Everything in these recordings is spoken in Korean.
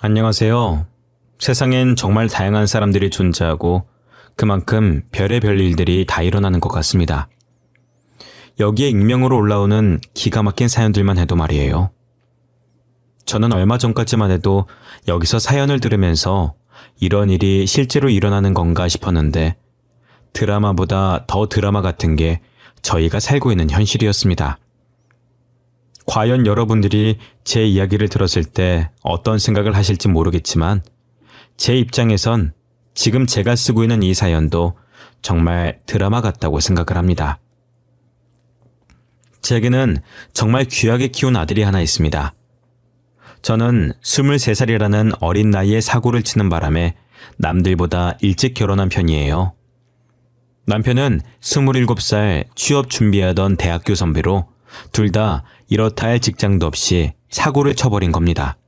안녕하세요. 세상엔 정말 다양한 사람들이 존재하고 그만큼 별의별 일들이 다 일어나는 것 같습니다. 여기에 익명으로 올라오는 기가 막힌 사연들만 해도 말이에요. 저는 얼마 전까지만 해도 여기서 사연을 들으면서 이런 일이 실제로 일어나는 건가 싶었는데 드라마보다 더 드라마 같은 게 저희가 살고 있는 현실이었습니다. 과연 여러분들이 제 이야기를 들었을 때 어떤 생각을 하실지 모르겠지만 제 입장에선 지금 제가 쓰고 있는 이 사연도 정말 드라마 같다고 생각을 합니다. 제게는 정말 귀하게 키운 아들이 하나 있습니다. 저는 23살이라는 어린 나이에 사고를 치는 바람에 남들보다 일찍 결혼한 편이에요. 남편은 27살 취업 준비하던 대학교 선배로 둘 다 이렇다 할 직장도 없이 사고를 쳐버린 겁니다.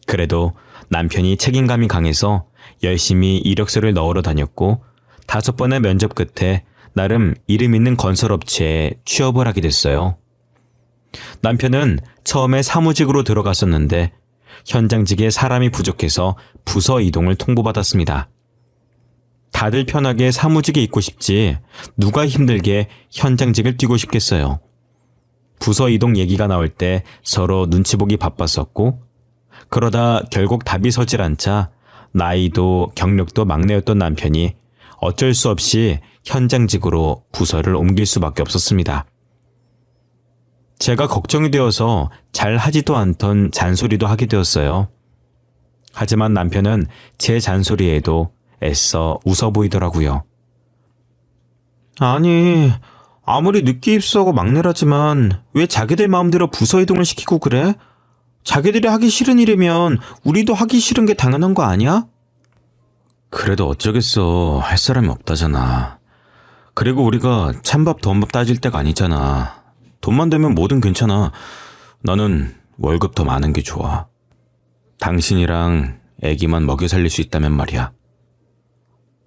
그래도 남편이 책임감이 강해서 열심히 이력서를 넣으러 다녔고 5번의 면접 끝에 나름 이름 있는 건설업체에 취업을 하게 됐어요. 남편은 처음에 사무직으로 들어갔었는데 현장직에 사람이 부족해서 부서 이동을 통보받았습니다. 다들 편하게 사무직에 있고 싶지 누가 힘들게 현장직을 뛰고 싶겠어요. 부서 이동 얘기가 나올 때 서로 눈치 보기 바빴었고 그러다 결국 답이 서질 않자 나이도 경력도 막내였던 남편이 어쩔 수 없이 현장직으로 부서를 옮길 수밖에 없었습니다. 제가 걱정이 되어서 잘 하지도 않던 잔소리도 하게 되었어요. 하지만 남편은 제 잔소리에도 애써 웃어 보이더라고요. 아니, 아무리 늦게 입사하고 막내라지만 왜 자기들 마음대로 부서 이동을 시키고 그래? 자기들이 하기 싫은 일이면 우리도 하기 싫은 게 당연한 거 아니야? 그래도 어쩌겠어. 할 사람이 없다잖아. 그리고 우리가 찬밥 더운밥 따질 때가 아니잖아. 돈만 되면 뭐든 괜찮아. 나는 월급 더 많은 게 좋아. 당신이랑 애기만 먹여 살릴 수 있다면 말이야.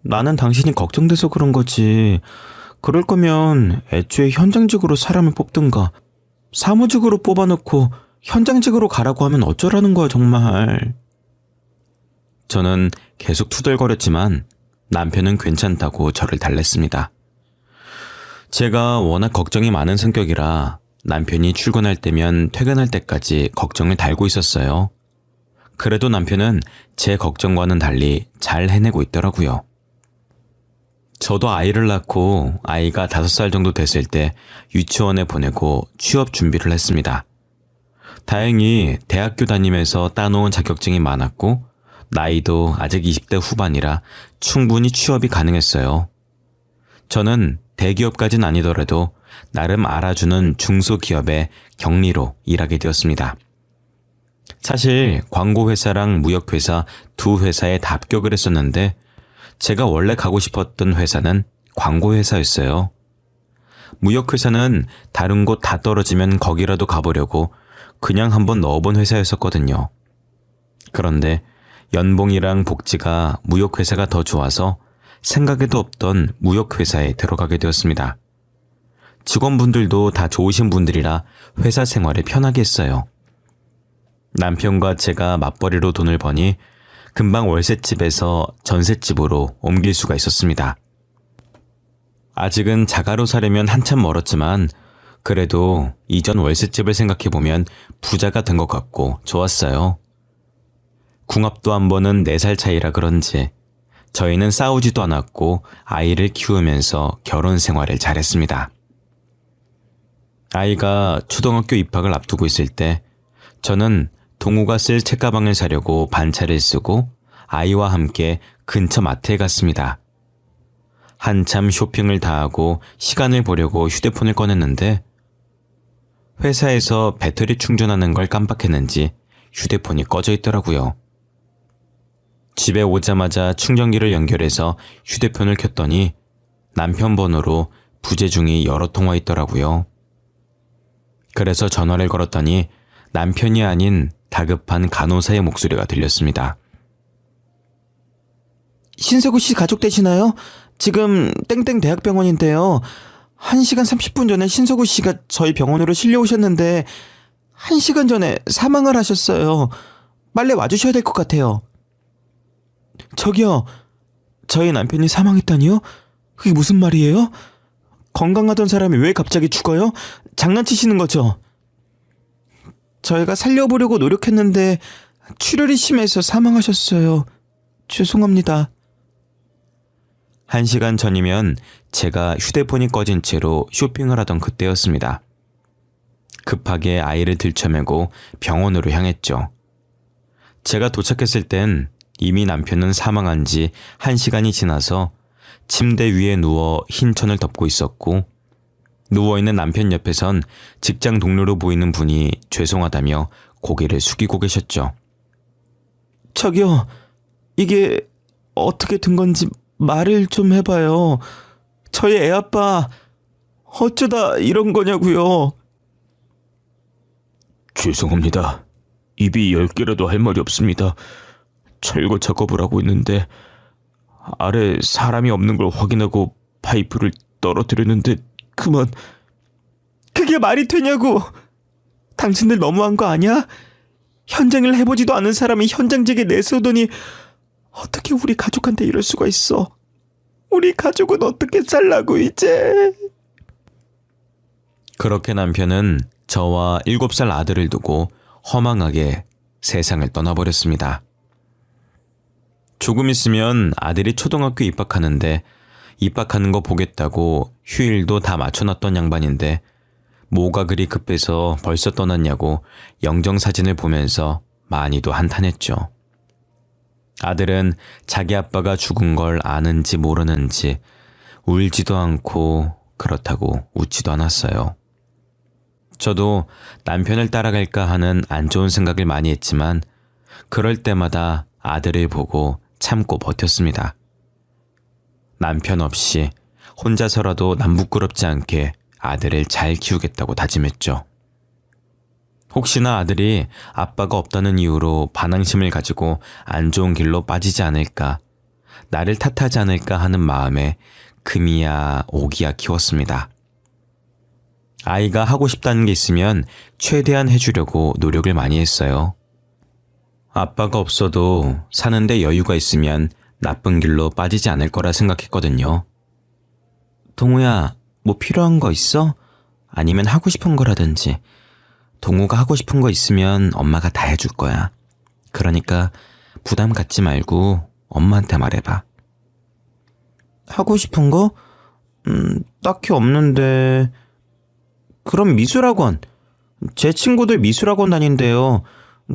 나는 당신이 걱정돼서 그런 거지. 그럴 거면 애초에 현장직으로 사람을 뽑든가 사무직으로 뽑아놓고 현장직으로 가라고 하면 어쩌라는 거야 정말. 저는 계속 투덜거렸지만 남편은 괜찮다고 저를 달랬습니다. 제가 워낙 걱정이 많은 성격이라 남편이 출근할 때면 퇴근할 때까지 걱정을 달고 있었어요. 그래도 남편은 제 걱정과는 달리 잘 해내고 있더라고요. 저도 아이를 낳고 아이가 5살 정도 됐을 때 유치원에 보내고 취업 준비를 했습니다. 다행히 대학교 다니면서 따놓은 자격증이 많았고 나이도 아직 20대 후반이라 충분히 취업이 가능했어요. 저는 대기업까진 아니더라도 나름 알아주는 중소기업의 경리로 일하게 되었습니다. 사실 광고회사랑 무역회사 두 회사에 다 합격을 했었는데 제가 원래 가고 싶었던 회사는 광고회사였어요. 무역회사는 다른 곳 다 떨어지면 거기라도 가보려고 그냥 한번 넣어본 회사였었거든요. 그런데 연봉이랑 복지가 무역회사가 더 좋아서 생각에도 없던 무역회사에 들어가게 되었습니다. 직원분들도 다 좋으신 분들이라 회사 생활을 편하게 했어요. 남편과 제가 맞벌이로 돈을 버니 금방 월세집에서 전셋집으로 옮길 수가 있었습니다. 아직은 자가로 살려면 한참 멀었지만 그래도 이전 월세집을 생각해보면 부자가 된 것 같고 좋았어요. 궁합도 한 번은 4살 차이라 그런지 저희는 싸우지도 않았고 아이를 키우면서 결혼 생활을 잘했습니다. 아이가 초등학교 입학을 앞두고 있을 때 저는 동우가 쓸 책가방을 사려고 반차를 쓰고 아이와 함께 근처 마트에 갔습니다. 한참 쇼핑을 다 하고 시간을 보려고 휴대폰을 꺼냈는데 회사에서 배터리 충전하는 걸 깜빡했는지 휴대폰이 꺼져 있더라고요. 집에 오자마자 충전기를 연결해서 휴대폰을 켰더니 남편 번호로 부재중이 여러 통화 있더라고요. 그래서 전화를 걸었더니 남편이 아닌 다급한 간호사의 목소리가 들렸습니다. 신세구 씨 가족 되시나요? 지금 땡땡 대학병원인데요. 1시간 30분 전에 신세구 씨가 저희 병원으로 실려오셨는데 1시간 전에 사망을 하셨어요. 빨리 와주셔야 될 것 같아요. 저기요, 저희 남편이 사망했다니요? 그게 무슨 말이에요? 건강하던 사람이 왜 갑자기 죽어요? 장난치시는 거죠? 저희가 살려보려고 노력했는데 출혈이 심해서 사망하셨어요. 죄송합니다. 1시간 전이면 제가 휴대폰이 꺼진 채로 쇼핑을 하던 그때였습니다. 급하게 아이를 들쳐매고 병원으로 향했죠. 제가 도착했을 땐 이미 남편은 사망한 지 1시간이 지나서 침대 위에 누워 흰 천을 덮고 있었고, 누워있는 남편 옆에선 직장 동료로 보이는 분이 죄송하다며 고개를 숙이고 계셨죠. 저기요, 이게 어떻게 된 건지 말을 좀 해봐요. 저희 애 아빠 어쩌다 이런 거냐고요. 죄송합니다. 입이 10개라도 할 말이 없습니다. 철거 작업을 하고 있는데 아래 사람이 없는 걸 확인하고 파이프를 떨어뜨렸는데 그만. 그게 말이 되냐고. 당신들 너무한 거 아니야? 현장을 해보지도 않은 사람이 현장직에 내세우더니 어떻게 우리 가족한테 이럴 수가 있어. 우리 가족은 어떻게 살라고 이제. 그렇게 남편은 저와 7살 아들을 두고 허망하게 세상을 떠나버렸습니다. 조금 있으면 아들이 초등학교 입학하는데 입학하는 거 보겠다고 휴일도 다 맞춰놨던 양반인데 뭐가 그리 급해서 벌써 떠났냐고 영정사진을 보면서 많이도 한탄했죠. 아들은 자기 아빠가 죽은 걸 아는지 모르는지 울지도 않고 그렇다고 웃지도 않았어요. 저도 남편을 따라갈까 하는 안 좋은 생각을 많이 했지만 그럴 때마다 아들을 보고 참고 버텼습니다. 남편 없이 혼자서라도 남 부끄럽지 않게 아들을 잘 키우겠다고 다짐했죠. 혹시나 아들이 아빠가 없다는 이유로 반항심을 가지고 안 좋은 길로 빠지지 않을까, 나를 탓하지 않을까 하는 마음에 금이야 오기야 키웠습니다. 아이가 하고 싶다는 게 있으면 최대한 해주려고 노력을 많이 했어요. 아빠가 없어도 사는데 여유가 있으면 나쁜 길로 빠지지 않을 거라 생각했거든요. 동우야, 뭐 필요한 거 있어? 아니면 하고 싶은 거라든지. 동우가 하고 싶은 거 있으면 엄마가 다 해줄 거야. 그러니까 부담 갖지 말고 엄마한테 말해봐. 하고 싶은 거? 딱히 없는데. 그럼 미술학원. 제 친구들 미술학원 다닌대요.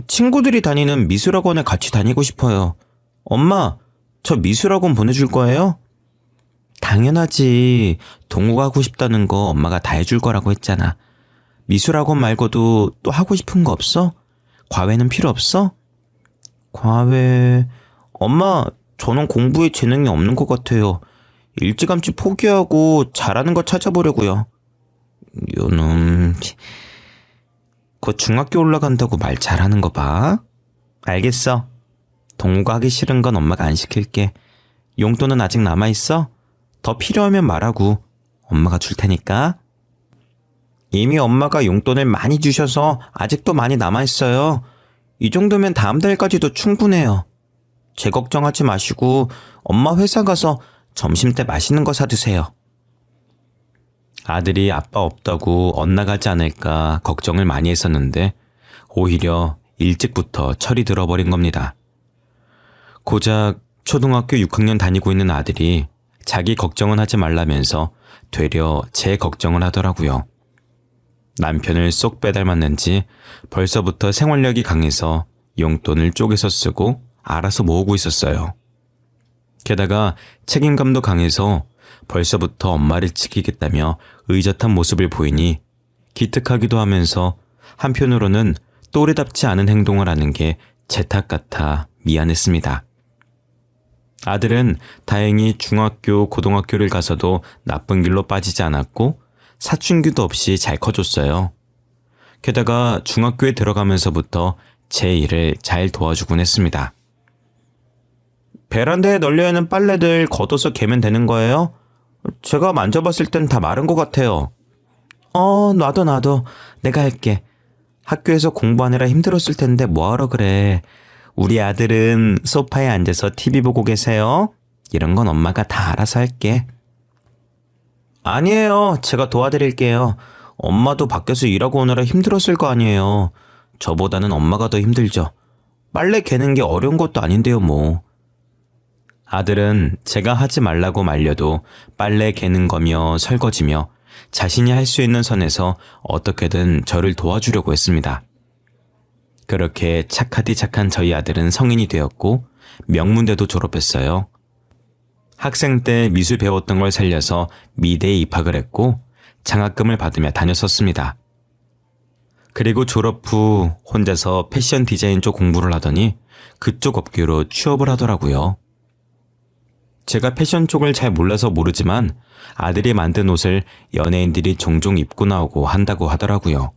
친구들이 다니는 미술학원에 같이 다니고 싶어요. 엄마, 저 미술학원 보내줄 거예요? 당연하지. 동우가 하고 싶다는 거 엄마가 다 해줄 거라고 했잖아. 미술학원 말고도 또 하고 싶은 거 없어? 과외는 필요 없어? 과외... 엄마, 저는 공부에 재능이 없는 것 같아요. 일찌감치 포기하고 잘하는 거 찾아보려고요. 요놈... 곧 중학교 올라간다고 말 잘하는 거 봐. 알겠어. 동우가 하기 싫은 건 엄마가 안 시킬게. 용돈은 아직 남아있어? 더 필요하면 말하고 엄마가 줄 테니까. 이미 엄마가 용돈을 많이 주셔서 아직도 많이 남아있어요. 이 정도면 다음 달까지도 충분해요. 제 걱정하지 마시고 엄마 회사 가서 점심때 맛있는 거 사드세요. 아들이 아빠 없다고 엇나가지 않을까 걱정을 많이 했었는데 오히려 일찍부터 철이 들어버린 겁니다. 고작 초등학교 6학년 다니고 있는 아들이 자기 걱정은 하지 말라면서 되려 제 걱정을 하더라고요. 남편을 쏙 빼닮았는지 벌써부터 생활력이 강해서 용돈을 쪼개서 쓰고 알아서 모으고 있었어요. 게다가 책임감도 강해서 벌써부터 엄마를 지키겠다며 의젓한 모습을 보이니 기특하기도 하면서 한편으로는 또래답지 않은 행동을 하는 게 제 탓 같아 미안했습니다. 아들은 다행히 중학교, 고등학교를 가서도 나쁜 길로 빠지지 않았고 사춘기도 없이 잘 커줬어요. 게다가 중학교에 들어가면서부터 제 일을 잘 도와주곤 했습니다. 베란다에 널려있는 빨래들 걷어서 개면 되는 거예요? 제가 만져봤을 땐 다 마른 것 같아요. 놔둬. 내가 할게. 학교에서 공부하느라 힘들었을 텐데 뭐하러 그래. 우리 아들은 소파에 앉아서 TV 보고 계세요. 이런 건 엄마가 다 알아서 할게. 아니에요. 제가 도와드릴게요. 엄마도 밖에서 일하고 오느라 힘들었을 거 아니에요. 저보다는 엄마가 더 힘들죠. 빨래 개는 게 어려운 것도 아닌데요, 뭐. 아들은 제가 하지 말라고 말려도 빨래 개는 거며 설거지며 자신이 할 수 있는 선에서 어떻게든 저를 도와주려고 했습니다. 그렇게 착하디 착한 저희 아들은 성인이 되었고 명문대도 졸업했어요. 학생 때 미술 배웠던 걸 살려서 미대에 입학을 했고 장학금을 받으며 다녔었습니다. 그리고 졸업 후 혼자서 패션 디자인 쪽 공부를 하더니 그쪽 업계로 취업을 하더라고요. 제가 패션 쪽을 잘 몰라서 모르지만 아들이 만든 옷을 연예인들이 종종 입고 나오고 한다고 하더라고요.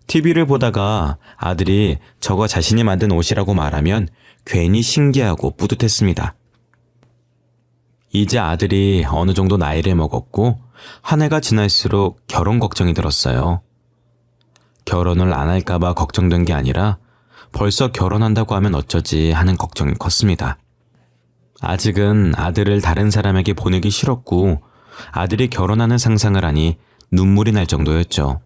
TV를 보다가 아들이 저거 자신이 만든 옷이라고 말하면 괜히 신기하고 뿌듯했습니다. 이제 아들이 어느 정도 나이를 먹었고 한 해가 지날수록 결혼 걱정이 들었어요. 결혼을 안 할까봐 걱정된 게 아니라 벌써 결혼한다고 하면 어쩌지 하는 걱정이 컸습니다. 아직은 아들을 다른 사람에게 보내기 싫었고 아들이 결혼하는 상상을 하니 눈물이 날 정도였죠.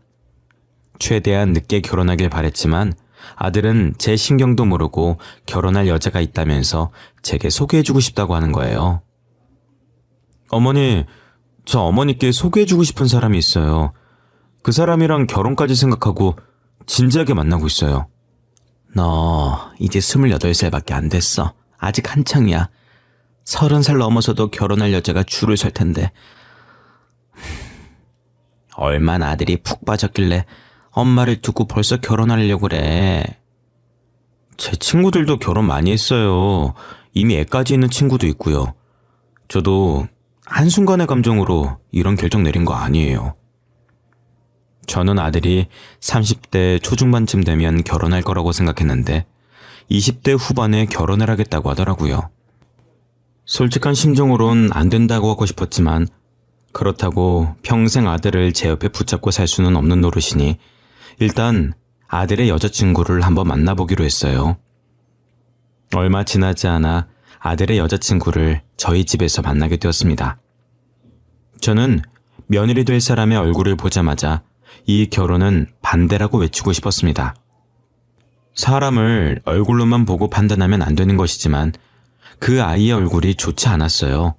최대한 늦게 결혼하길 바랬지만 아들은 제 신경도 모르고 결혼할 여자가 있다면서 제게 소개해주고 싶다고 하는 거예요. 어머니, 저 어머니께 소개해주고 싶은 사람이 있어요. 그 사람이랑 결혼까지 생각하고 진지하게 만나고 있어요. 너 이제 28살밖에 안 됐어. 아직 한창이야. 30살 넘어서도 결혼할 여자가 줄을 설 텐데. 얼마나 아들이 푹 빠졌길래 엄마를 두고 벌써 결혼하려고 그래. 제 친구들도 결혼 많이 했어요. 이미 애까지 있는 친구도 있고요. 저도 한순간의 감정으로 이런 결정 내린 거 아니에요. 저는 아들이 30대 초중반쯤 되면 결혼할 거라고 생각했는데 20대 후반에 결혼을 하겠다고 하더라고요. 솔직한 심정으론 안 된다고 하고 싶었지만 그렇다고 평생 아들을 제 옆에 붙잡고 살 수는 없는 노릇이니 일단 아들의 여자친구를 한번 만나보기로 했어요. 얼마 지나지 않아 아들의 여자친구를 저희 집에서 만나게 되었습니다. 저는 며느리 될 사람의 얼굴을 보자마자 이 결혼은 반대라고 외치고 싶었습니다. 사람을 얼굴로만 보고 판단하면 안 되는 것이지만 그 아이의 얼굴이 좋지 않았어요.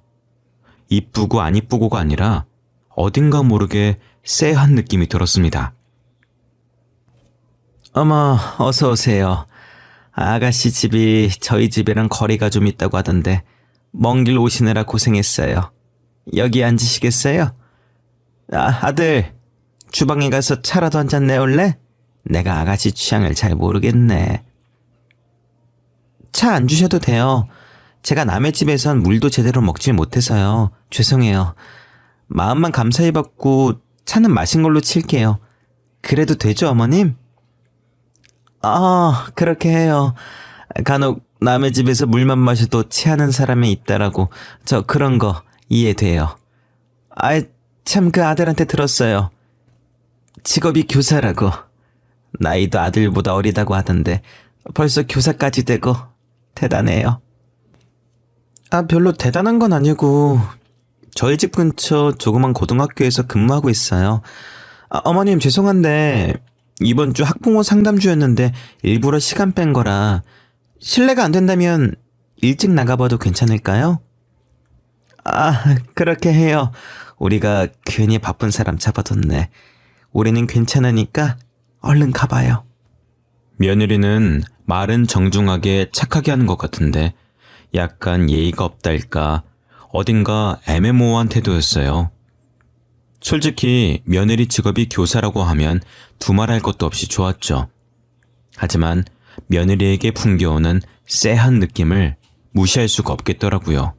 이쁘고 안 이쁘고가 아니라 어딘가 모르게 쎄한 느낌이 들었습니다. 어머, 어서 오세요. 아가씨 집이 저희 집이랑 거리가 좀 있다고 하던데 먼 길 오시느라 고생했어요. 여기 앉으시겠어요? 아들, 주방에 가서 차라도 한 잔 내올래? 내가 아가씨 취향을 잘 모르겠네. 차 안 주셔도 돼요. 제가 남의 집에선 물도 제대로 먹지 못해서요. 죄송해요. 마음만 감사히 받고 차는 마신 걸로 칠게요. 그래도 되죠, 어머님? 그렇게 해요. 간혹 남의 집에서 물만 마셔도 체하는 사람이 있다라고 저 그런 거 이해돼요. 참 그 아들한테 들었어요. 직업이 교사라고. 나이도 아들보다 어리다고 하던데 벌써 교사까지 되고 대단해요. 별로 대단한 건 아니고 저희 집 근처 조그만 고등학교에서 근무하고 있어요. 어머님 죄송한데 이번 주 학부모 상담주였는데 일부러 시간 뺀 거라 실례가 안 된다면 일찍 나가봐도 괜찮을까요? 그렇게 해요. 우리가 괜히 바쁜 사람 잡아뒀네. 우리는 괜찮으니까 얼른 가봐요. 며느리는 말은 정중하게 착하게 하는 것 같은데 약간 예의가 없달까 어딘가 애매모호한 태도였어요. 솔직히 며느리 직업이 교사라고 하면 두말할 것도 없이 좋았죠. 하지만 며느리에게 풍겨오는 쎄한 느낌을 무시할 수가 없겠더라고요.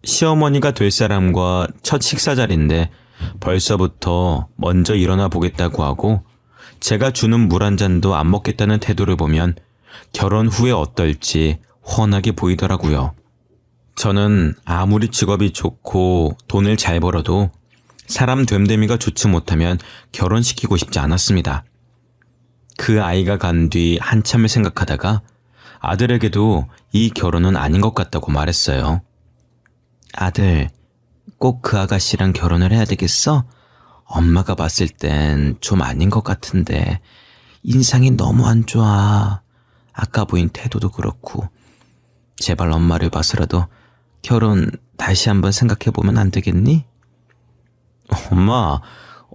시어머니가 될 사람과 첫 식사 자리인데 벌써부터 먼저 일어나 보겠다고 하고 제가 주는 물 한 잔도 안 먹겠다는 태도를 보면 결혼 후에 어떨지 훤하게 보이더라고요. 저는 아무리 직업이 좋고 돈을 잘 벌어도 사람 됨됨이가 좋지 못하면 결혼시키고 싶지 않았습니다. 그 아이가 간 뒤 한참을 생각하다가 아들에게도 이 결혼은 아닌 것 같다고 말했어요. 아들, 꼭 그 아가씨랑 결혼을 해야 되겠어? 엄마가 봤을 땐 좀 아닌 것 같은데 인상이 너무 안 좋아. 아까 보인 태도도 그렇고. 제발 엄마를 봐서라도 결혼 다시 한번 생각해보면 안 되겠니?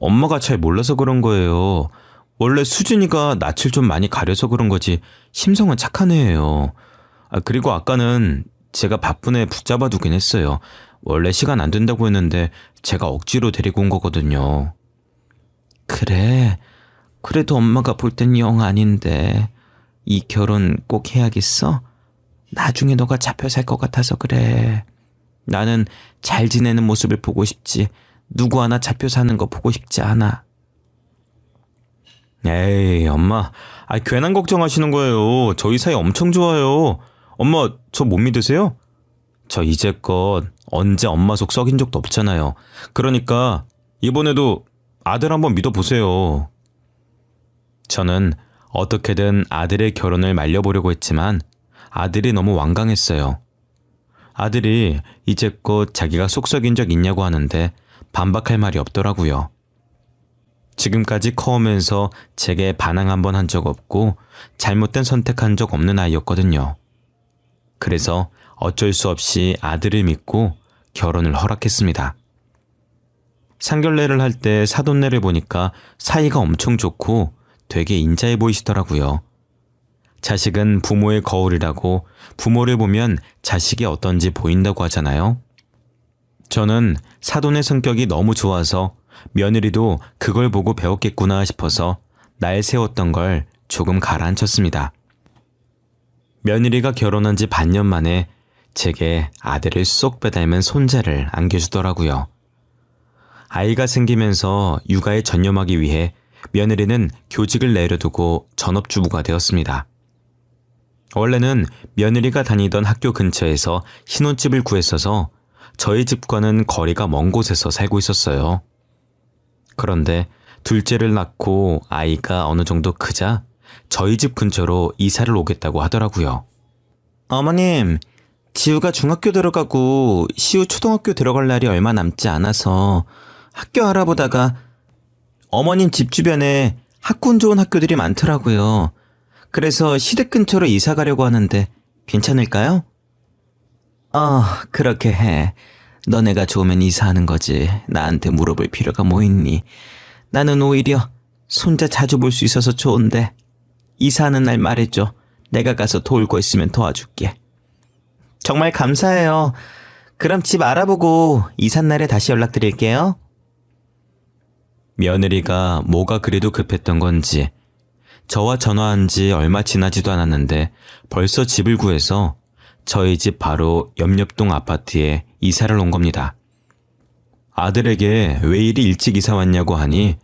엄마가 잘 몰라서 그런 거예요. 원래 수진이가 낯을 좀 많이 가려서 그런 거지 심성은 착한 애예요. 그리고 아까는 제가 바쁜 애 붙잡아 두긴 했어요. 원래 시간 안 된다고 했는데 제가 억지로 데리고 온 거거든요. 그래, 그래도 엄마가 볼 땐 영 아닌데 이 결혼 꼭 해야겠어? 나중에 너가 잡혀 살 것 같아서 그래. 나는 잘 지내는 모습을 보고 싶지 누구 하나 잡혀 사는 거 보고 싶지 않아. 에이, 엄마. 괜한 걱정하시는 거예요. 저희 사이 엄청 좋아요. 엄마, 저 못 믿으세요? 저 이제껏 언제 엄마 속 썩인 적도 없잖아요. 그러니까 이번에도 아들 한번 믿어보세요. 저는 어떻게든 아들의 결혼을 말려보려고 했지만 아들이 너무 완강했어요. 아들이 이제껏 자기가 속 썩인 적 있냐고 하는데 반박할 말이 없더라고요. 지금까지 커오면서 제게 반항 한 번 한 적 없고 잘못된 선택한 적 없는 아이였거든요. 그래서 어쩔 수 없이 아들을 믿고 결혼을 허락했습니다. 상견례를 할 때 사돈네를 보니까 사이가 엄청 좋고 되게 인자해 보이시더라고요. 자식은 부모의 거울이라고 부모를 보면 자식이 어떤지 보인다고 하잖아요. 저는 사돈의 성격이 너무 좋아서 며느리도 그걸 보고 배웠겠구나 싶어서 날 세웠던 걸 조금 가라앉혔습니다. 며느리가 결혼한 지 반년 만에 제게 아들을 쏙 빼닮은 손자를 안겨주더라고요. 아이가 생기면서 육아에 전념하기 위해 며느리는 교직을 내려두고 전업주부가 되었습니다. 원래는 며느리가 다니던 학교 근처에서 신혼집을 구했어서 저희 집과는 거리가 먼 곳에서 살고 있었어요. 그런데 둘째를 낳고 아이가 어느 정도 크자 저희 집 근처로 이사를 오겠다고 하더라고요. 어머님, 지우가 중학교 들어가고 시우 초등학교 들어갈 날이 얼마 남지 않아서 학교 알아보다가 어머님 집 주변에 학군 좋은 학교들이 많더라고요. 그래서 시댁 근처로 이사 가려고 하는데 괜찮을까요? 그렇게 해. 너네가 좋으면 이사하는 거지. 나한테 물어볼 필요가 뭐 있니? 나는 오히려 손자 자주 볼 수 있어서 좋은데 이사하는 날 말해줘. 내가 가서 도울 거 있으면 도와줄게. 정말 감사해요. 그럼 집 알아보고 이삿 날에 다시 연락드릴게요. 며느리가 뭐가 그래도 급했던 건지 저와 전화한 지 얼마 지나지도 않았는데 벌써 집을 구해서 저희 집 바로 옆동 아파트에 이사를 온 겁니다. 아들에게 왜 이리 일찍 이사 왔냐고 하니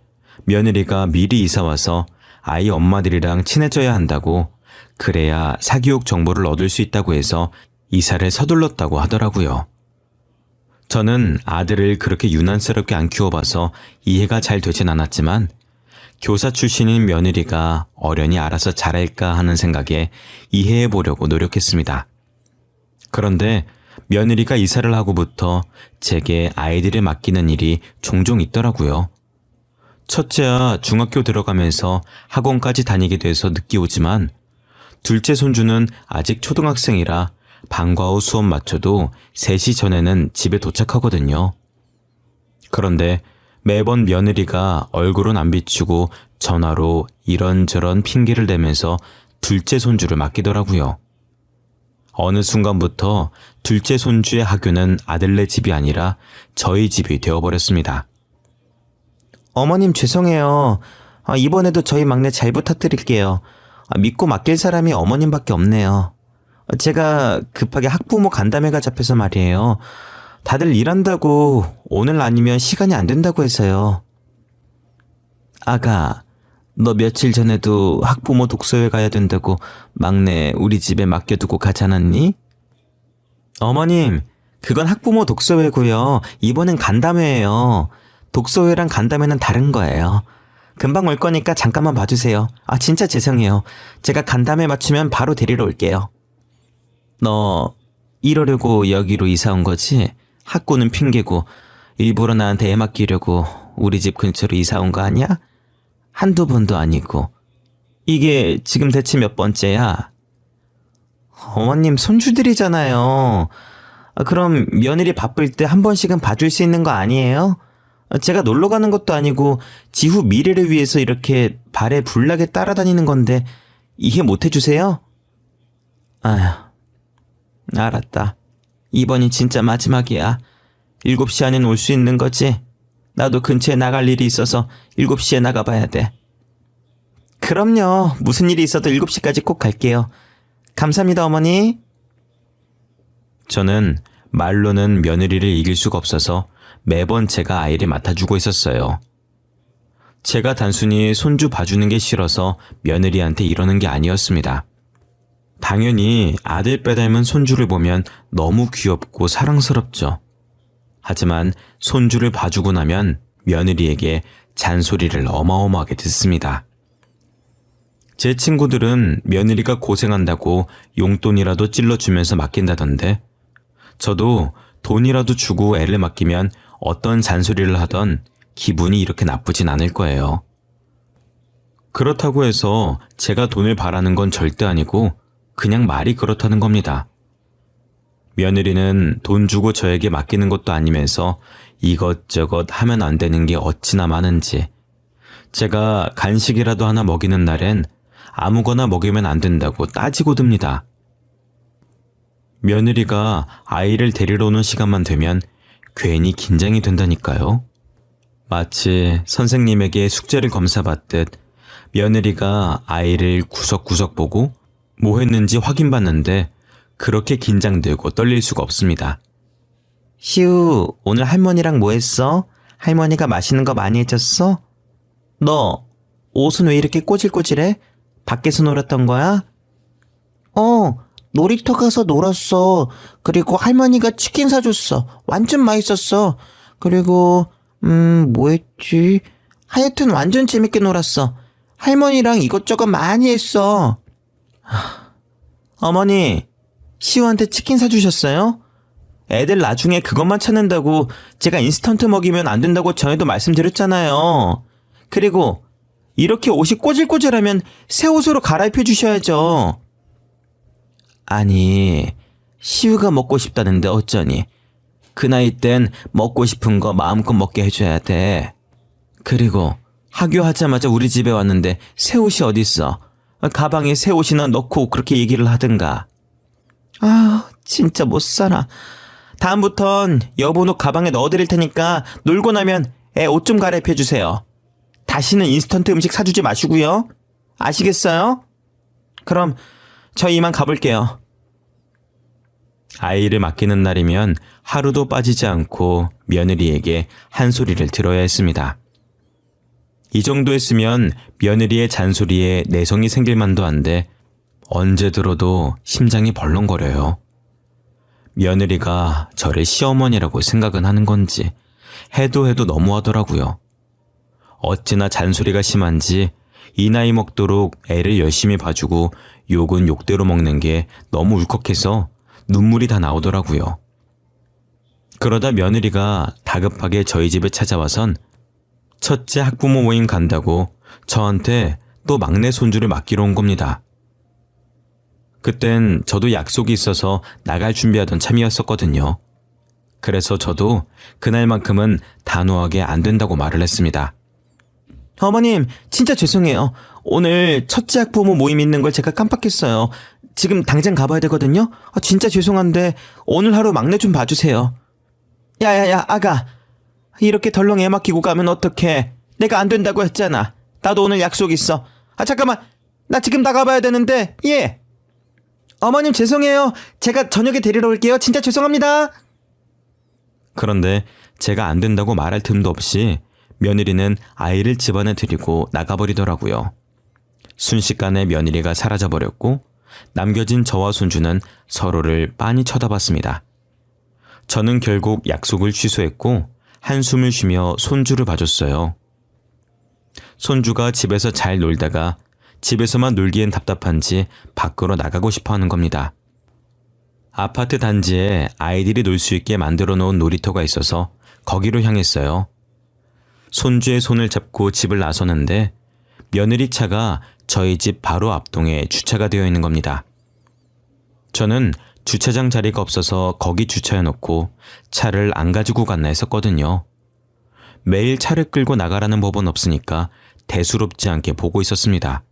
며느리가 미리 이사 와서 아이 엄마들이랑 친해져야 한다고, 그래야 사교육 정보를 얻을 수 있다고 해서 이사를 서둘렀다고 하더라고요. 저는 아들을 그렇게 유난스럽게 안 키워봐서 이해가 잘 되진 않았지만 교사 출신인 며느리가 어련히 알아서 잘할까 하는 생각에 이해해보려고 노력했습니다. 그런데 며느리가 이사를 하고부터 제게 아이들을 맡기는 일이 종종 있더라고요. 첫째야 중학교 들어가면서 학원까지 다니게 돼서 늦게 오지만 둘째 손주는 아직 초등학생이라 방과 후 수업 마쳐도 3시 전에는 집에 도착하거든요. 그런데 매번 며느리가 얼굴은 안 비추고 전화로 이런저런 핑계를 대면서 둘째 손주를 맡기더라고요. 어느 순간부터 둘째 손주의 학교는 아들네 집이 아니라 저희 집이 되어버렸습니다. 어머님 죄송해요. 이번에도 저희 막내 잘 부탁드릴게요. 믿고 맡길 사람이 어머님밖에 없네요. 제가 급하게 학부모 간담회가 잡혀서 말이에요. 다들 일한다고 오늘 아니면 시간이 안 된다고 해서요. 아가, 너 며칠 전에도 학부모 독서회 가야 된다고 막내 우리 집에 맡겨두고 가지 않았니? 어머님, 그건 학부모 독서회고요. 이번엔 간담회예요. 독서회랑 간담회는 다른 거예요. 금방 올 거니까 잠깐만 봐주세요. 진짜 죄송해요. 제가 간담회 맞추면 바로 데리러 올게요. 너 이러려고 여기로 이사 온 거지? 학고는 핑계고 일부러 나한테 애 맡기려고 우리 집 근처로 이사 온 거 아니야? 한두 번도 아니고. 이게 지금 대체 몇 번째야? 어머님 손주들이잖아요. 그럼 며느리 바쁠 때 한 번씩은 봐줄 수 있는 거 아니에요? 제가 놀러 가는 것도 아니고 지후 미래를 위해서 이렇게 발에 불나게 따라다니는 건데 이해 못 해주세요? 아휴, 알았다. 이번이 진짜 마지막이야. 7시 안엔 올 수 있는 거지? 나도 근처에 나갈 일이 있어서 7시에 나가봐야 돼. 그럼요. 무슨 일이 있어도 7시까지 꼭 갈게요. 감사합니다, 어머니. 저는 말로는 며느리를 이길 수가 없어서 매번 제가 아이를 맡아주고 있었어요. 제가 단순히 손주 봐주는 게 싫어서 며느리한테 이러는 게 아니었습니다. 당연히 아들 빼닮은 손주를 보면 너무 귀엽고 사랑스럽죠. 하지만 손주를 봐주고 나면 며느리에게 잔소리를 어마어마하게 듣습니다. 제 친구들은 며느리가 고생한다고 용돈이라도 찔러주면서 맡긴다던데 저도 돈이라도 주고 애를 맡기면 어떤 잔소리를 하던 기분이 이렇게 나쁘진 않을 거예요. 그렇다고 해서 제가 돈을 바라는 건 절대 아니고 그냥 말이 그렇다는 겁니다. 며느리는 돈 주고 저에게 맡기는 것도 아니면서 이것저것 하면 안 되는 게 어찌나 많은지 제가 간식이라도 하나 먹이는 날엔 아무거나 먹이면 안 된다고 따지고 듭니다. 며느리가 아이를 데리러 오는 시간만 되면 괜히 긴장이 된다니까요. 마치 선생님에게 숙제를 검사받듯 며느리가 아이를 구석구석 보고 뭐 했는지 확인받는데 그렇게 긴장되고 떨릴 수가 없습니다. 시우, 오늘 할머니랑 뭐 했어? 할머니가 맛있는 거 많이 해줬어? 너 옷은 왜 이렇게 꼬질꼬질해? 밖에서 놀았던 거야? 놀이터 가서 놀았어. 그리고 할머니가 치킨 사줬어. 완전 맛있었어. 그리고 뭐 했지? 하여튼 완전 재밌게 놀았어. 할머니랑 이것저것 많이 했어. 어머니, 시우한테 치킨 사주셨어요? 애들 나중에 그것만 찾는다고 제가 인스턴트 먹이면 안 된다고 전에도 말씀드렸잖아요. 그리고 이렇게 옷이 꼬질꼬질하면 새 옷으로 갈아입혀 주셔야죠. 아니, 시우가 먹고 싶다는데 어쩌니. 그 나이 땐 먹고 싶은 거 마음껏 먹게 해줘야 돼. 그리고 하교하자마자 우리 집에 왔는데 새 옷이 어딨어. 가방에 새 옷이나 넣고 그렇게 얘기를 하든가. 아, 진짜 못 살아. 다음부턴 여보 옷 가방에 넣어드릴 테니까 놀고 나면 애 옷 좀 갈아입혀 주세요. 다시는 인스턴트 음식 사주지 마시고요. 아시겠어요? 그럼 저 이만 가볼게요. 아이를 맡기는 날이면 하루도 빠지지 않고 며느리에게 한 소리를 들어야 했습니다. 이 정도 했으면 며느리의 잔소리에 내성이 생길 만도 한데 언제 들어도 심장이 벌렁거려요. 며느리가 저를 시어머니라고 생각은 하는 건지 해도 너무하더라고요. 어찌나 잔소리가 심한지 이 나이 먹도록 애를 열심히 봐주고 욕은 욕대로 먹는 게 너무 울컥해서 눈물이 다 나오더라고요. 그러다 며느리가 다급하게 저희 집에 찾아와선 첫째 학부모 모임 간다고 저한테 또 막내 손주를 맡기러 온 겁니다. 그땐 저도 약속이 있어서 나갈 준비하던 참이었었거든요. 그래서 저도 그날만큼은 단호하게 안 된다고 말을 했습니다. 어머님, 진짜 죄송해요. 오늘 첫째 학부모 모임 있는 걸 제가 깜빡했어요. 지금 당장 가봐야 되거든요. 진짜 죄송한데 오늘 하루 막내 좀 봐주세요. 야야야, 아가. 이렇게 덜렁 애 맡기고 가면 어떡해. 내가 안 된다고 했잖아. 나도 오늘 약속 있어. 잠깐만. 나 지금 나가봐야 되는데. 예. 어머님 죄송해요. 제가 저녁에 데리러 올게요. 진짜 죄송합니다. 그런데 제가 안 된다고 말할 틈도 없이 며느리는 아이를 집안에 들이고 나가버리더라고요. 순식간에 며느리가 사라져버렸고 남겨진 저와 손주는 서로를 빤히 쳐다봤습니다. 저는 결국 약속을 취소했고 한숨을 쉬며 손주를 봐줬어요. 손주가 집에서 잘 놀다가 집에서만 놀기엔 답답한지 밖으로 나가고 싶어 하는 겁니다. 아파트 단지에 아이들이 놀 수 있게 만들어 놓은 놀이터가 있어서 거기로 향했어요. 손주의 손을 잡고 집을 나서는데 며느리 차가 저희 집 바로 앞동에 주차가 되어 있는 겁니다. 저는 주차장 자리가 없어서 거기 주차해놓고 차를 안 가지고 갔나 했었거든요. 매일 차를 끌고 나가라는 법은 없으니까 대수롭지 않게 보고 있었습니다.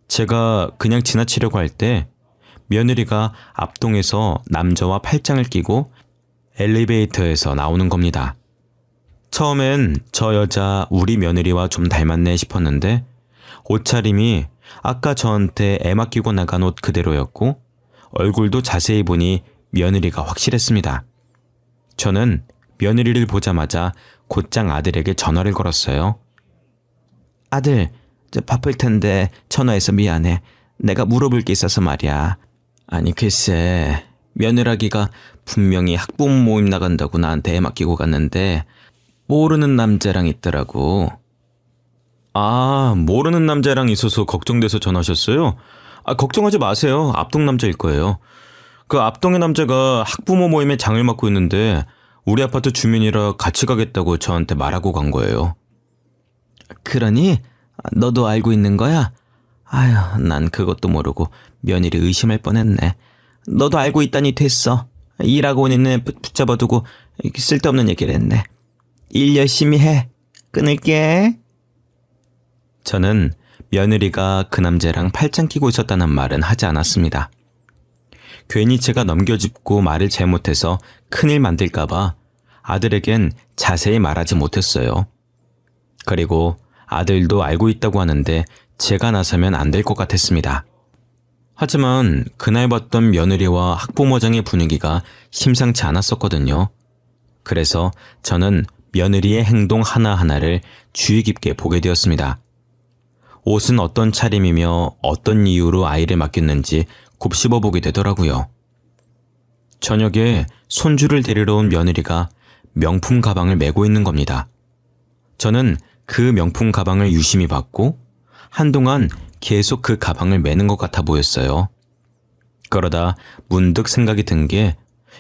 제가 그냥 지나치려고 할 때 며느리가 앞동에서 남자와 팔짱을 끼고 엘리베이터에서 나오는 겁니다. 처음엔 저 여자 우리 며느리와 좀 닮았네 싶었는데 옷차림이 아까 저한테 애 맡기고 나간 옷 그대로였고 얼굴도 자세히 보니 며느리가 확실했습니다. 저는 며느리를 보자마자 곧장 아들에게 전화를 걸었어요. 아들, 저 바쁠 텐데 전화해서 미안해. 내가 물어볼 게 있어서 말이야. 아니 글쎄, 며느라기가 분명히 학부모 모임 나간다고 나한테 애 맡기고 갔는데 모르는 남자랑 있더라고. 아, 모르는 남자랑 있어서 걱정돼서 전화하셨어요? 아, 걱정하지 마세요. 앞동 남자일 거예요. 그 앞동의 남자가 학부모 모임에 장을 맡고 있는데 우리 아파트 주민이라 같이 가겠다고 저한테 말하고 간 거예요. 그러니 너도 알고 있는 거야? 아휴, 난 그것도 모르고 며느리 의심할 뻔했네. 너도 알고 있다니 됐어. 일하고 온 애는 붙잡아두고 쓸데없는 얘기를 했네. 일 열심히 해. 끊을게. 저는 며느리가 그 남자랑 팔짱 끼고 있었다는 말은 하지 않았습니다. 괜히 제가 넘겨짚고 말을 잘못해서 큰일 만들까봐 아들에겐 자세히 말하지 못했어요. 그리고 아들도 알고 있다고 하는데 제가 나서면 안 될 것 같았습니다. 하지만 그날 봤던 며느리와 학부모장의 분위기가 심상치 않았었거든요. 그래서 저는 며느리의 행동 하나하나를 주의 깊게 보게 되었습니다. 옷은 어떤 차림이며 어떤 이유로 아이를 맡겼는지 곱씹어 보게 되더라고요. 저녁에 손주를 데리러 온 며느리가 명품 가방을 메고 있는 겁니다. 저는 그 명품 가방을 유심히 봤고 한동안 계속 그 가방을 메는 것 같아 보였어요. 그러다 문득 생각이 든 게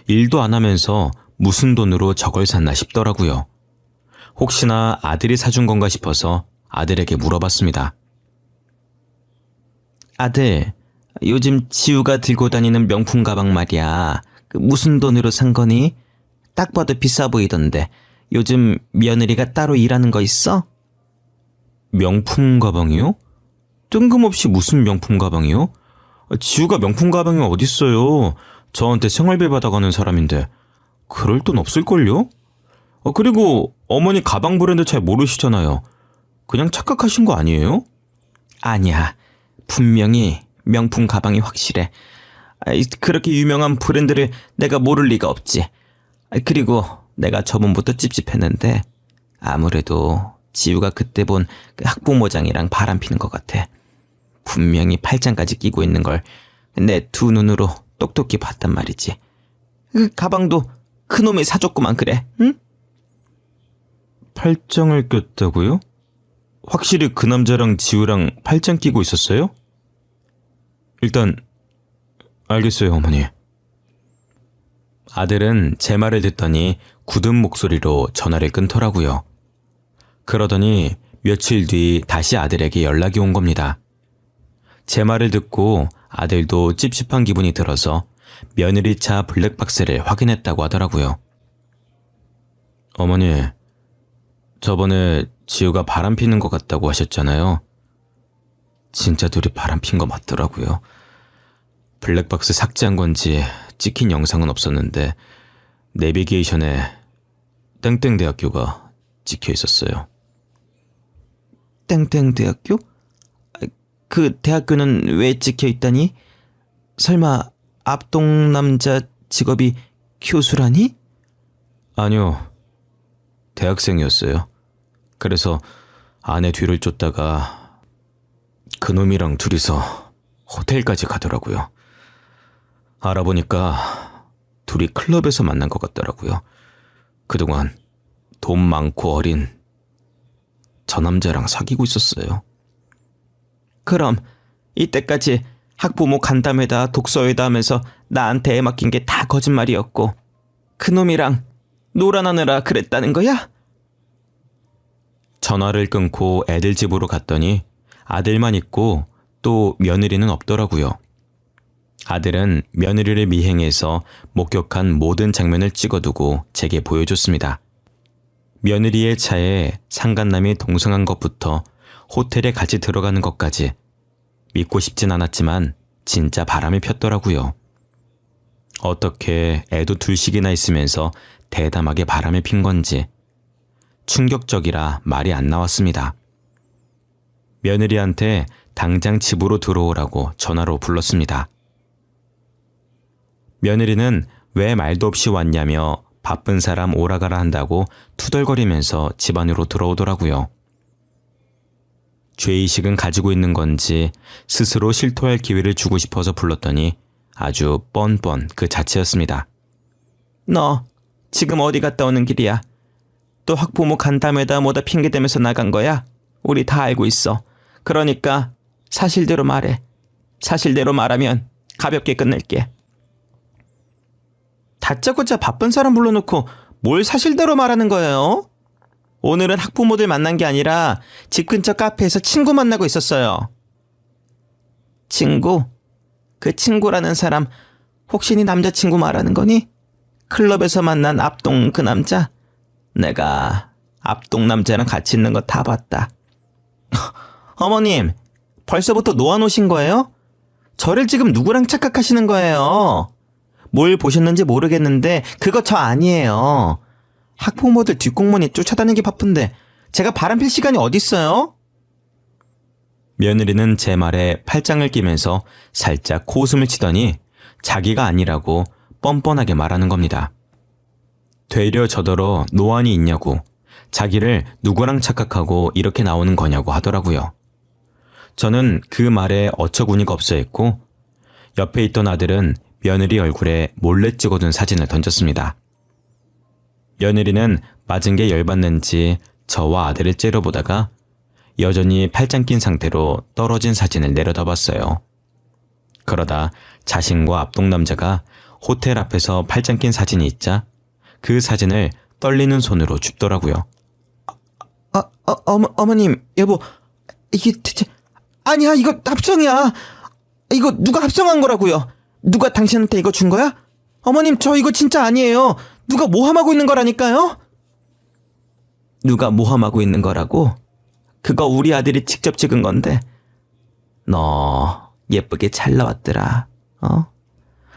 일도 안 하면서 무슨 돈으로 저걸 샀나 싶더라고요. 혹시나 아들이 사준 건가 싶어서 아들에게 물어봤습니다. 아들, 요즘 지우가 들고 다니는 명품 가방 말이야. 그 무슨 돈으로 산 거니? 딱 봐도 비싸 보이던데 요즘 며느리가 따로 일하는 거 있어? 명품 가방이요? 뜬금없이 무슨 명품 가방이요? 지우가 명품 가방이 어딨어요. 저한테 생활비 받아가는 사람인데 그럴 돈 없을걸요? 그리고 어머니 가방 브랜드 잘 모르시잖아요. 그냥 착각하신 거 아니에요? 아니야. 분명히 명품 가방이 확실해. 그렇게 유명한 브랜드를 내가 모를 리가 없지. 그리고 내가 저번부터 찝찝했는데 아무래도 지우가 그때 본 그 학부모장이랑 바람피는 것 같아. 분명히 팔짱까지 끼고 있는 걸 내 두 눈으로 똑똑히 봤단 말이지. 그 가방도 그놈이 사줬구만 그래, 응? 팔짱을 꼈다고요? 확실히 그 남자랑 지우랑 팔짱 끼고 있었어요? 일단 알겠어요, 어머니. 아들은 제 말을 듣더니 굳은 목소리로 전화를 끊더라고요. 그러더니 며칠 뒤 다시 아들에게 연락이 온 겁니다. 제 말을 듣고 아들도 찝찝한 기분이 들어서 며느리 차 블랙박스를 확인했다고 하더라고요. 어머니, 저번에 지우가 바람피는 것 같다고 하셨잖아요. 진짜 둘이 바람핀 거 맞더라고요. 블랙박스 삭제한 건지 찍힌 영상은 없었는데 내비게이션에 땡땡대학교가 찍혀 있었어요. 땡땡대학교? 그 대학교는 왜 찍혀 있다니? 설마 앞동 남자 직업이 교수라니? 아니요. 대학생이었어요. 그래서 아내 뒤를 쫓다가 그놈이랑 둘이서 호텔까지 가더라고요. 알아보니까 둘이 클럽에서 만난 것 같더라고요. 그동안 돈 많고 어린 저 남자랑 사귀고 있었어요. 그럼 이때까지 학부모 간담회다 독서회다 하면서 나한테 애 맡긴 게 다 거짓말이었고 그놈이랑 놀아나느라 그랬다는 거야? 전화를 끊고 애들 집으로 갔더니 아들만 있고 또 며느리는 없더라고요. 아들은 며느리를 미행해서 목격한 모든 장면을 찍어두고 제게 보여줬습니다. 며느리의 차에 상간남이 동성한 것부터 호텔에 같이 들어가는 것까지 믿고 싶진 않았지만 진짜 바람이 폈더라고요. 어떻게 애도 둘씩이나 있으면서 대담하게 바람이 핀 건지 충격적이라 말이 안 나왔습니다. 며느리한테 당장 집으로 들어오라고 전화로 불렀습니다. 며느리는 왜 말도 없이 왔냐며 바쁜 사람 오라가라 한다고 투덜거리면서 집 안으로 들어오더라고요. 죄의식은 가지고 있는 건지 스스로 실토할 기회를 주고 싶어서 불렀더니 아주 뻔뻔 그 자체였습니다. 너 지금 어디 갔다 오는 길이야? 또 학부모 간담회다 뭐다 핑계대면서 나간 거야? 우리 다 알고 있어. 그러니까 사실대로 말해. 사실대로 말하면 가볍게 끝낼게. 다짜고짜 바쁜 사람 불러놓고 뭘 사실대로 말하는 거예요? 오늘은 학부모들 만난 게 아니라 집 근처 카페에서 친구 만나고 있었어요. 친구? 그 친구라는 사람 혹시 네 남자친구 말하는 거니? 클럽에서 만난 앞동 그 남자? 내가 앞동 남자랑 같이 있는 거 다 봤다. 어머님, 벌써부터 놓아놓으신 거예요? 저를 지금 누구랑 착각하시는 거예요? 뭘 보셨는지 모르겠는데 그거 저 아니에요. 학부모들 뒷공무니 쫓아다니기 바쁜데 제가 바람필 시간이 어딨어요? 며느리는 제 말에 팔짱을 끼면서 살짝 코웃음을 치더니 자기가 아니라고 뻔뻔하게 말하는 겁니다. 되려 저더러 노안이 있냐고, 자기를 누구랑 착각하고 이렇게 나오는 거냐고 하더라고요. 저는 그 말에 어처구니가 없어 했고 옆에 있던 아들은 며느리 얼굴에 몰래 찍어둔 사진을 던졌습니다. 며느리는 맞은 게 열받는지 저와 아들을 째려보다가 여전히 팔짱 낀 상태로 떨어진 사진을 내려다봤어요. 그러다 자신과 앞동 남자가 호텔 앞에서 팔짱 낀 사진이 있자 그 사진을 떨리는 손으로 줍더라고요. 어머님, 여보, 이게 대체... 아니야, 이거 합성이야. 이거 누가 합성한 거라고요. 누가 당신한테 이거 준 거야? 어머님, 저 이거 진짜 아니에요. 누가 모함하고 있는 거라니까요? 누가 모함하고 있는 거라고? 그거 우리 아들이 직접 찍은 건데. 너 예쁘게 잘 나왔더라.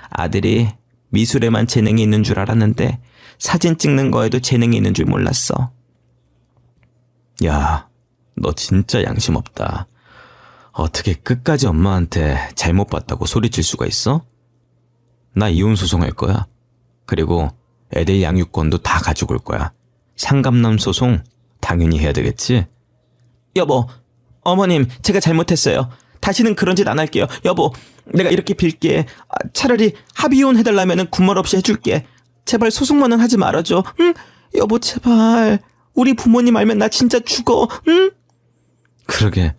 아들이 미술에만 재능이 있는 줄 알았는데 사진 찍는 거에도 재능이 있는 줄 몰랐어. 야, 너 진짜 양심 없다. 어떻게 끝까지 엄마한테 잘못 봤다고 소리칠 수가 있어? 나 이혼 소송할 거야. 그리고 애들 양육권도 다 가지고 올 거야. 상감남 소송 당연히 해야 되겠지? 여보, 어머님, 제가 잘못했어요. 다시는 그런 짓 안 할게요. 여보, 내가 이렇게 빌게. 차라리 합의혼 해달라면 군말 없이 해줄게. 제발 소송만은 하지 말아줘. 응? 여보, 제발. 우리 부모님 알면 나 진짜 죽어. 응? 그러게.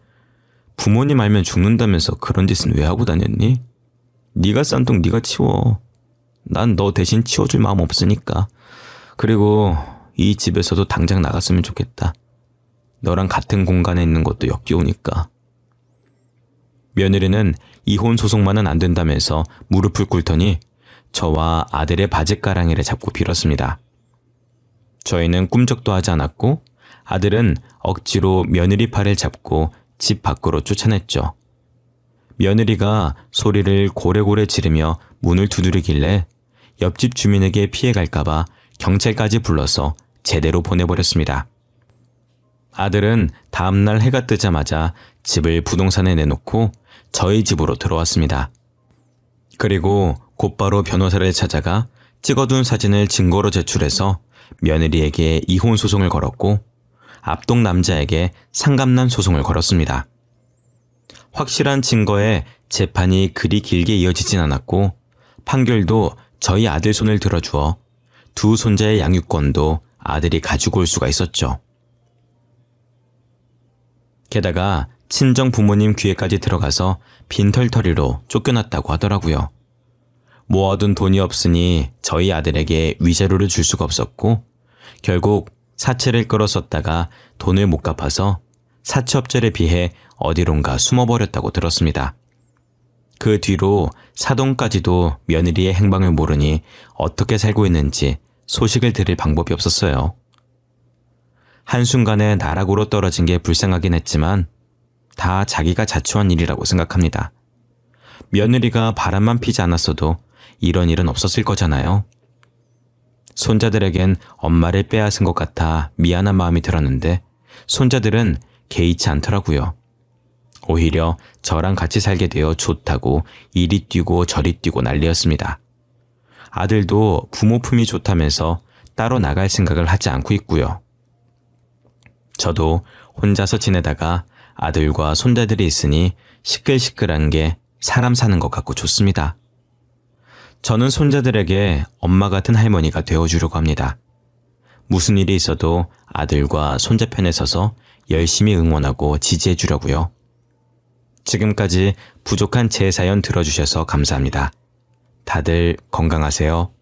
부모님 알면 죽는다면서 그런 짓은 왜 하고 다녔니? 네가 싼 똥 네가 치워. 난 너 대신 치워줄 마음 없으니까. 그리고 이 집에서도 당장 나갔으면 좋겠다. 너랑 같은 공간에 있는 것도 역겨우니까. 며느리는 이혼 소송만은 안 된다면서 무릎을 꿇더니 저와 아들의 바짓가랑이를 잡고 빌었습니다. 저희는 꿈쩍도 하지 않았고 아들은 억지로 며느리 팔을 잡고 집 밖으로 쫓아냈죠. 며느리가 소리를 고래고래 지르며 문을 두드리길래 옆집 주민에게 피해갈까봐 경찰까지 불러서 제대로 보내버렸습니다. 아들은 다음날 해가 뜨자마자 집을 부동산에 내놓고 저희 집으로 들어왔습니다. 그리고 곧바로 변호사를 찾아가 찍어둔 사진을 증거로 제출해서 며느리에게 이혼 소송을 걸었고 앞동 남자에게 상감난 소송을 걸었습니다. 확실한 증거에 재판이 그리 길게 이어지진 않았고 판결도 저희 아들 손을 들어주어 두 손자의 양육권도 아들이 가지고 올 수가 있었죠. 게다가 친정 부모님 귀에까지 들어가서 빈털터리로 쫓겨났다고 하더라고요. 모아둔 돈이 없으니 저희 아들에게 위자료를 줄 수가 없었고 결국 사채를 끌어썼다가 돈을 못 갚아서 사채업자에 비해 어디론가 숨어버렸다고 들었습니다. 그 뒤로 사돈까지도 며느리의 행방을 모르니 어떻게 살고 있는지 소식을 들을 방법이 없었어요. 한순간에 나락으로 떨어진 게 불쌍하긴 했지만 다 자기가 자초한 일이라고 생각합니다. 며느리가 바람만 피지 않았어도 이런 일은 없었을 거잖아요. 손자들에겐 엄마를 빼앗은 것 같아 미안한 마음이 들었는데 손자들은 개의치 않더라고요. 오히려 저랑 같이 살게 되어 좋다고 이리 뛰고 저리 뛰고 난리였습니다. 아들도 부모 품이 좋다면서 따로 나갈 생각을 하지 않고 있고요. 저도 혼자서 지내다가 아들과 손자들이 있으니 시끌시끌한 게 사람 사는 것 같고 좋습니다. 저는 손자들에게 엄마 같은 할머니가 되어주려고 합니다. 무슨 일이 있어도 아들과 손자 편에 서서 열심히 응원하고 지지해 주려고요. 지금까지 부족한 제 사연 들어주셔서 감사합니다. 다들 건강하세요.